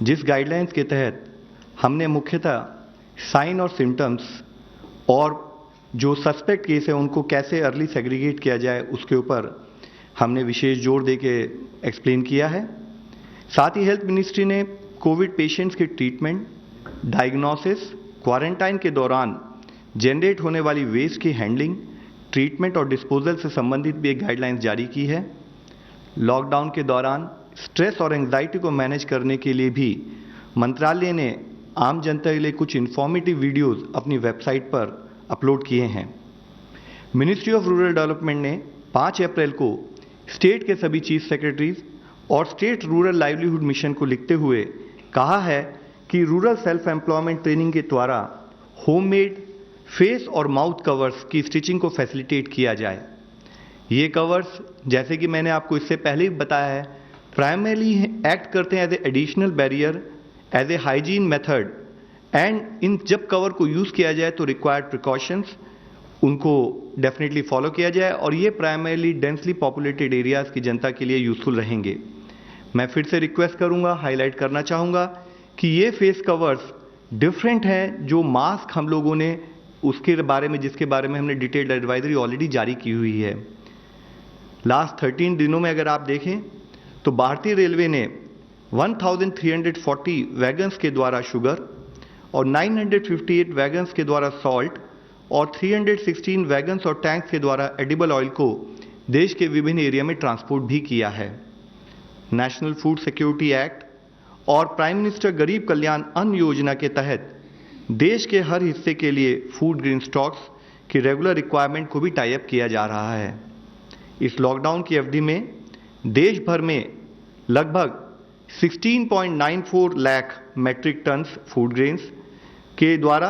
जिस गाइडलाइंस के तहत हमने मुख्यतः साइन और सिम्टम्स और जो सस्पेक्ट केस है उनको कैसे अर्ली सेग्रीगेट किया जाए उसके ऊपर हमने विशेष जोर दे के एक्सप्लेन किया है। साथ ही हेल्थ मिनिस्ट्री ने कोविड पेशेंट्स के ट्रीटमेंट, डायग्नोसिस, क्वारंटाइन के दौरान जनरेट होने वाली वेस्ट की हैंडलिंग, ट्रीटमेंट और डिस्पोजल से संबंधित भी एक गाइडलाइंस जारी की है। लॉकडाउन के दौरान स्ट्रेस और एंग्जाइटी को मैनेज करने के लिए भी मंत्रालय ने आम जनता के लिए कुछ इन्फॉर्मेटिव वीडियोस अपनी वेबसाइट पर अपलोड किए हैं। मिनिस्ट्री ऑफ रूरल डेवलपमेंट ने 5 अप्रैल को स्टेट के सभी चीफ सेक्रेटरीज और स्टेट रूरल लाइवलीहुड मिशन को लिखते हुए कहा है कि रूरल सेल्फ एम्प्लॉयमेंट ट्रेनिंग के द्वारा होममेड फेस और माउथ कवर्स की स्टिचिंग को फैसिलिटेट किया जाए। ये कवर्स, जैसे कि मैंने आपको इससे पहले भी बताया है, प्राइमरली एक्ट करते हैं as a additional barrier, as a hygiene method and इन जब कवर को यूज़ किया जाए तो रिक्वायर्ड प्रिकॉशंस उनको डेफिनेटली फॉलो किया जाए और ये प्राइमरली डेंसली पॉपुलेटेड एरियाज़ की जनता के लिए यूज़फुल रहेंगे। मैं फिर से रिक्वेस्ट करूंगा, हाईलाइट करना चाहूँगा कि ये फेस कवर्स डिफरेंट हैं जो मास्क हम लोगों ने उसके बारे में जिसके बारे में हमने डिटेल्ड एडवाइजरी ऑलरेडी जारी की हुई है। लास्ट 13 दिनों में अगर आप देखें तो भारतीय रेलवे ने 1340 वैगन्स के द्वारा शुगर और 958 वैगन्स के द्वारा सॉल्ट और 316 वैगन्स और टैंक्स के द्वारा एडिबल ऑयल को देश के विभिन्न एरिया में ट्रांसपोर्ट भी किया है। नेशनल फूड सिक्योरिटी एक्ट और प्राइम मिनिस्टर गरीब कल्याण अन्न योजना के तहत देश के हर हिस्से के लिए फूड ग्रेन स्टॉक्स की रेगुलर रिक्वायरमेंट को भी टाई अप किया जा रहा है। इस लॉकडाउन की अवधि में देश भर में लगभग 16.94 lakh metric tons food grains के द्वारा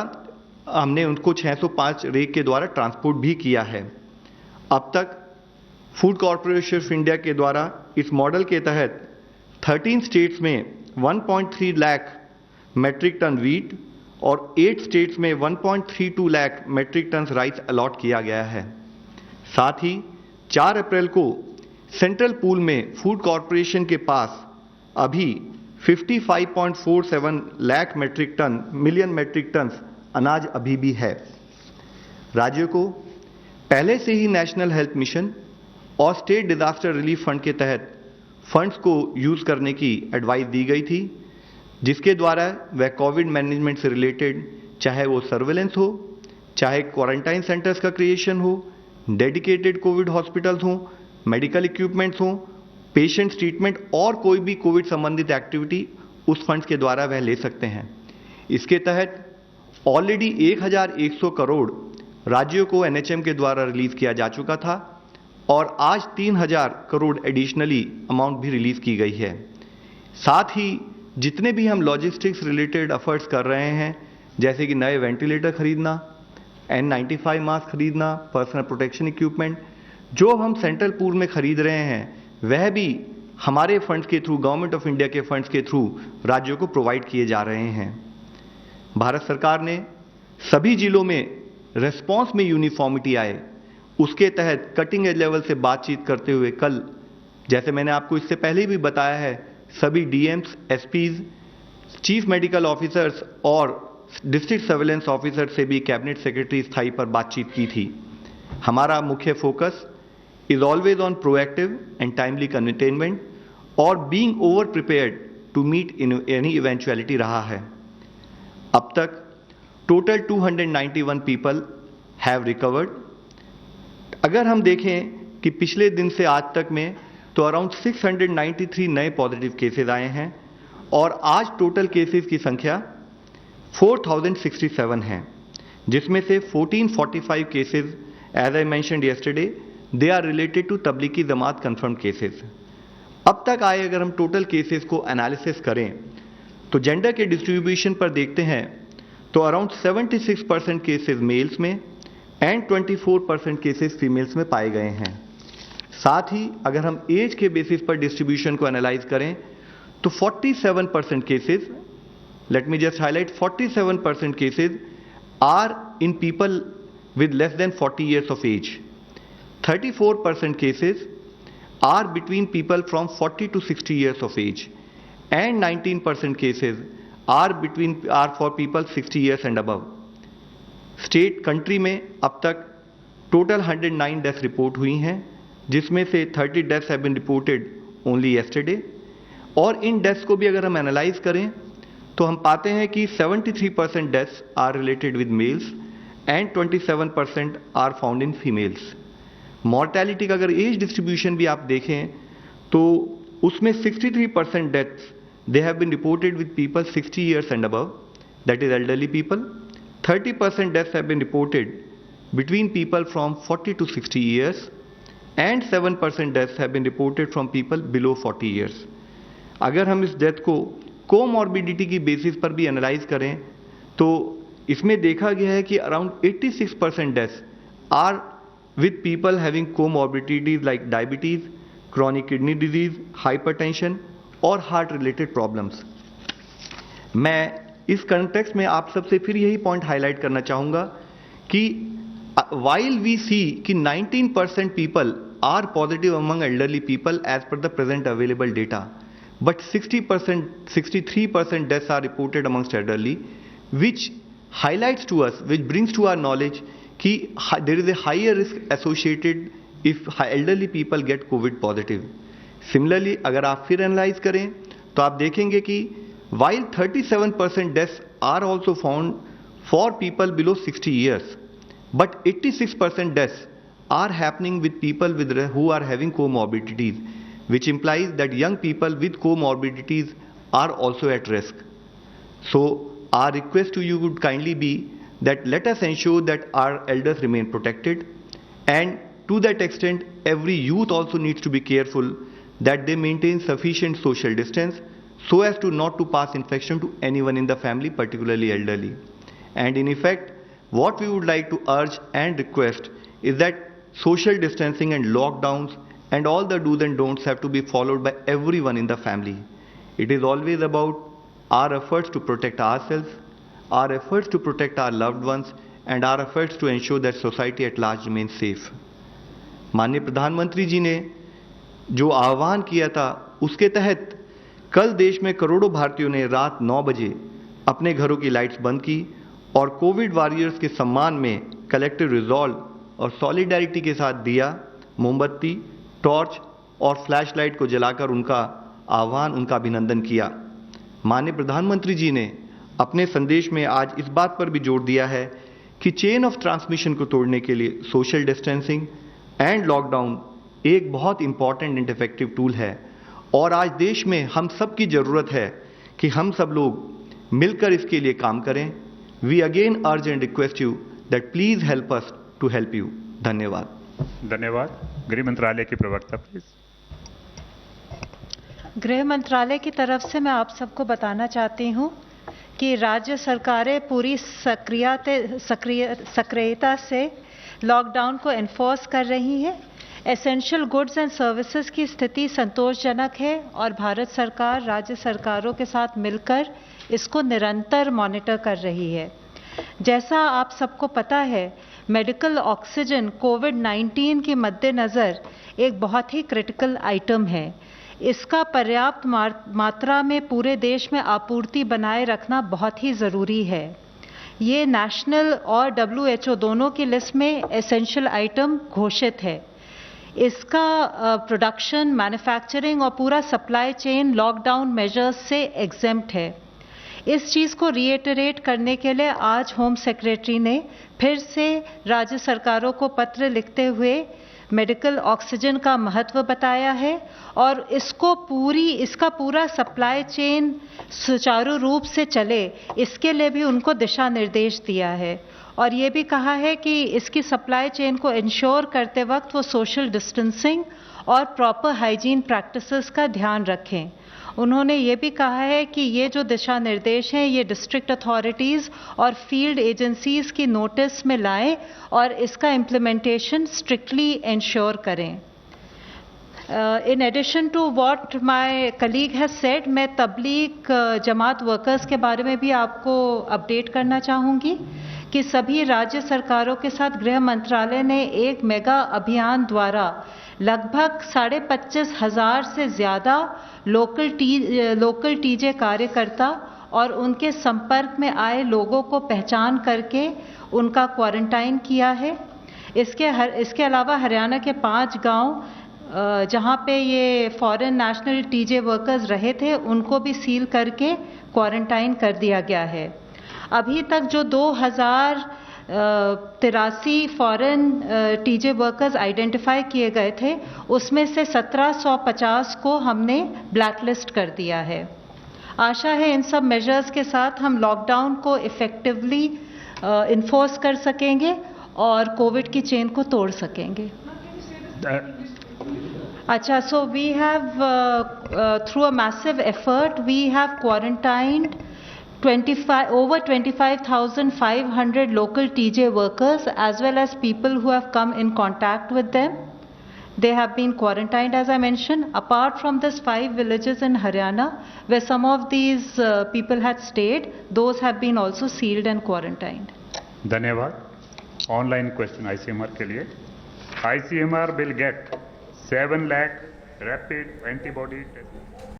हमने उनको 605 रेक के द्वारा ट्रांसपोर्ट भी किया है। अब तक फूड कॉरपोरेशन ऑफ इंडिया के द्वारा इस मॉडल के तहत 13 स्टेट्स में 1.3 लाख मैट्रिक टन वीट और 8 स्टेट्स में 1.32 lakh metric ton rice allot किया गया है। साथ ही 4 अप्रैल को सेंट्रल पूल में फूड कॉरपोरेशन के पास अभी 55.47 लाख मिलियन मैट्रिक टन अनाज अभी भी है। राज्यों को पहले से ही नेशनल हेल्थ मिशन और स्टेट डिजास्टर रिलीफ फंड के तहत फंड्स को यूज करने की एडवाइस दी गई थी, जिसके द्वारा वह कोविड मैनेजमेंट से रिलेटेड चाहे वो सर्वेलेंस हो, चाहे क्वारंटाइन सेंटर्स का क्रिएशन हो, डेडिकेटेड कोविड हॉस्पिटल्स हो, मेडिकल इक्विपमेंट्स हो, पेशेंट्स ट्रीटमेंट और कोई भी कोविड संबंधित एक्टिविटी उस फंड्स के द्वारा वह ले सकते हैं। इसके तहत ऑलरेडी 1100 करोड़ राज्यों को एनएचएम के द्वारा रिलीज किया जा चुका था और आज 3000 करोड़ एडिशनली अमाउंट भी रिलीज की गई है। साथ ही जितने भी हम लॉजिस्टिक्स रिलेटेड एफर्ट्स कर रहे हैं, जैसे कि नए वेंटिलेटर खरीदना, N95 मास्क खरीदना, पर्सनल प्रोटेक्शन इक्विपमेंट, जो हम सेंट्रल पूल में खरीद रहे हैं वह भी हमारे फंड्स के थ्रू, गवर्नमेंट ऑफ इंडिया के फंड्स के थ्रू राज्यों को प्रोवाइड किए जा रहे हैं। भारत सरकार ने सभी जिलों में रेस्पॉन्स में यूनिफॉर्मिटी आए उसके तहत कटिंग एज लेवल से बातचीत करते हुए कल, जैसे मैंने आपको इससे पहले भी बताया है, सभी DMs, SPs, chief medical officers और डिस्ट्रिक्ट सर्वेलेंस ऑफिसर से भी कैबिनेट सेक्रेटरी स्थायी पर बातचीत की थी। हमारा मुख्य focus is always on proactive and timely containment और being over prepared to meet in any eventuality रहा है। अब तक टोटल 291 पीपल हैव रिकवर्ड। अगर हम देखें कि पिछले दिन से आज तक में तो अराउंड 693 नए पॉजिटिव केसेस आए हैं और आज टोटल केसेस की संख्या 4067 है, जिसमें से 1445 cases, as I mentioned yesterday, they are related to Tablighi Jamaat confirm cases. अब तक आए अगर हम टोटल केसेस को एनालिसिस करें तो जेंडर के डिस्ट्रीब्यूशन पर देखते हैं तो अराउंड 76% केसेस मेल्स में एंड 24% केसेस फीमेल्स में पाए गए हैं। साथ ही अगर हम एज के बेसिस पर डिस्ट्रीब्यूशन को एनालाइज करें तो 47% cases, let me just highlight, 47% cases are in people with less than 40 years of age. 34% cases are between people from 40 to 60 years of age. and 19% cases are for people 60 years and above. State country में अब तक total 109 deaths report हुई हैं, जिसमें से 30 deaths have been reported only yesterday. और इन deaths को भी अगर हम एनालाइज करें तो हम पाते हैं कि 73% deaths are related with males and 27% are found in females. Mortality का अगर एज डिस्ट्रीब्यूशन भी आप देखें तो उसमें 63% deaths they have been reported with people 60 years and above, that is elderly people. 30% deaths have been reported between people from 40 to 60 years and 7% deaths have been reported from people below 40 years. अगर हम इस death को comorbidity की basis पर भी analyse करें तो इसमें देखा गया है कि around 86% deaths are with people having comorbidities like diabetes, chronic kidney disease, hypertension और हार्ट रिलेटेड प्रॉब्लम्स। मैं इस कंटेक्स्ट में आप सबसे फिर यही पॉइंट हाईलाइट करना चाहूँगा कि while we see कि 19% people are positive among elderly people as per the present available data, but 63% deaths are reported amongst elderly, which highlights to us, which brings to our knowledge कि there is a higher risk associated if elderly people get COVID positive. Similarly, अगर आप फिर analyse करें तो आप देखेंगे कि while 37% deaths are also found for people below 60 years, but 86% deaths are happening with people who are having comorbidities, which implies that young people with comorbidities are also at risk. So our request to you would kindly be that let us ensure that our elders remain protected, and to that extent every youth also needs to be careful that they maintain sufficient social distance so as to not to pass infection to anyone in the family, particularly elderly. And in effect, what we would like to urge and request is that social distancing and lockdowns and all the do's and don'ts have to be followed by everyone in the family. It is always about our efforts to protect ourselves, our efforts to protect our loved ones, and our efforts to ensure that society at large remains safe. माननीय प्रधानमंत्री जी ने जो आह्वान किया था उसके तहत कल देश में करोड़ों भारतीयों ने रात 9 बजे अपने घरों की लाइट्स बंद की और कोविड वॉरियर्स के सम्मान में कलेक्टिव रिजॉल्व और सॉलिडारिटी के साथ दिया, मोमबत्ती, टॉर्च और फ्लैश लाइट को जलाकर उनका आह्वान, उनका अभिनंदन किया। माननीय प्रधानमंत्री जी ने अपने संदेश में आज इस बात पर भी जोर दिया है कि चेन ऑफ ट्रांसमिशन को तोड़ने के लिए सोशल डिस्टेंसिंग एंड लॉकडाउन एक बहुत इंपॉर्टेंट एंड इफेक्टिव टूल है और आज देश में हम सब की जरूरत है कि हम सब लोग मिलकर इसके लिए काम करें। We again urge and request you that please help us to help you. धन्यवाद। धन्यवाद। गृह मंत्रालय के प्रवक्ता प्लीज। गृह मंत्रालय की तरफ से मैं आप सबको बताना चाहती हूँ कि राज्य सरकारें पूरी सक्रियता से लॉकडाउन को एनफोर्स कर रही हैं। एसेंशियल गुड्स एंड सर्विसेज की स्थिति संतोषजनक है और भारत सरकार राज्य सरकारों के साथ मिलकर इसको निरंतर मॉनिटर कर रही है। जैसा आप सबको पता है, मेडिकल ऑक्सीजन कोविड-19 के मद्देनज़र एक बहुत ही क्रिटिकल आइटम है। इसका पर्याप्त मात्रा में पूरे देश में आपूर्ति बनाए रखना बहुत ही ज़रूरी है। ये नेशनल और WHO दोनों की लिस्ट में एसेंशियल आइटम घोषित है। इसका प्रोडक्शन, मैन्युफैक्चरिंग और पूरा सप्लाई चेन लॉकडाउन मेजर्स से एग्जेम्प्ट है। इस चीज़ को रीइटरेट करने के लिए आज होम सेक्रेटरी ने फिर से राज्य सरकारों को पत्र लिखते हुए मेडिकल ऑक्सीजन का महत्व बताया है और इसका पूरा सप्लाई चेन सुचारू रूप से चले, इसके लिए भी उनको दिशा निर्देश दिया है और ये भी कहा है कि इसकी सप्लाई चेन को इंश्योर करते वक्त वो सोशल डिस्टेंसिंग और प्रॉपर हाइजीन प्रैक्टिसेस का ध्यान रखें। उन्होंने ये भी कहा है कि ये जो दिशा निर्देश हैं ये डिस्ट्रिक्ट अथॉरिटीज़ और फील्ड एजेंसीज़ की नोटिस में लाएं और इसका इम्प्लीमेंटेशन स्ट्रिक्टली इंश्योर करें। In addition to what my colleague has said, मैं तबलीग जमात वर्कर्स के बारे में भी आपको अपडेट करना चाहूँगी कि सभी राज्य सरकारों के साथ गृह मंत्रालय ने एक मेगा अभियान द्वारा लगभग 25,500 से ज़्यादा लोकल टीजे कार्यकर्ता और उनके संपर्क में आए लोगों को पहचान करके उनका क्वारंटाइन किया है। इसके अलावा हरियाणा के 5 गांव जहां पे ये फॉरेन नेशनल टीजे वर्कर्स रहे थे उनको भी सील करके क्वारंटाइन कर दिया गया है। अभी तक जो 2083 फॉरेन टीजे वर्कर्स आइडेंटिफाई किए गए थे उसमें से 1750 को हमने ब्लैकलिस्ट कर दिया है। आशा है इन सब मेजर्स के साथ हम लॉकडाउन को इफेक्टिवली इन्फोर्स कर सकेंगे और कोविड की चेन को तोड़ सकेंगे। अच्छा, so we have through a massive effort we have quarantined over 25,500 local TJ workers as well as people who have come in contact with them. They have been quarantined, as I mentioned, apart from this 5 villages in Haryana where some of these people had stayed. Those have been also sealed and quarantined. धन्यवाद। Online question ICMR के लिए। ICMR will get 7 lakh rapid antibody tests.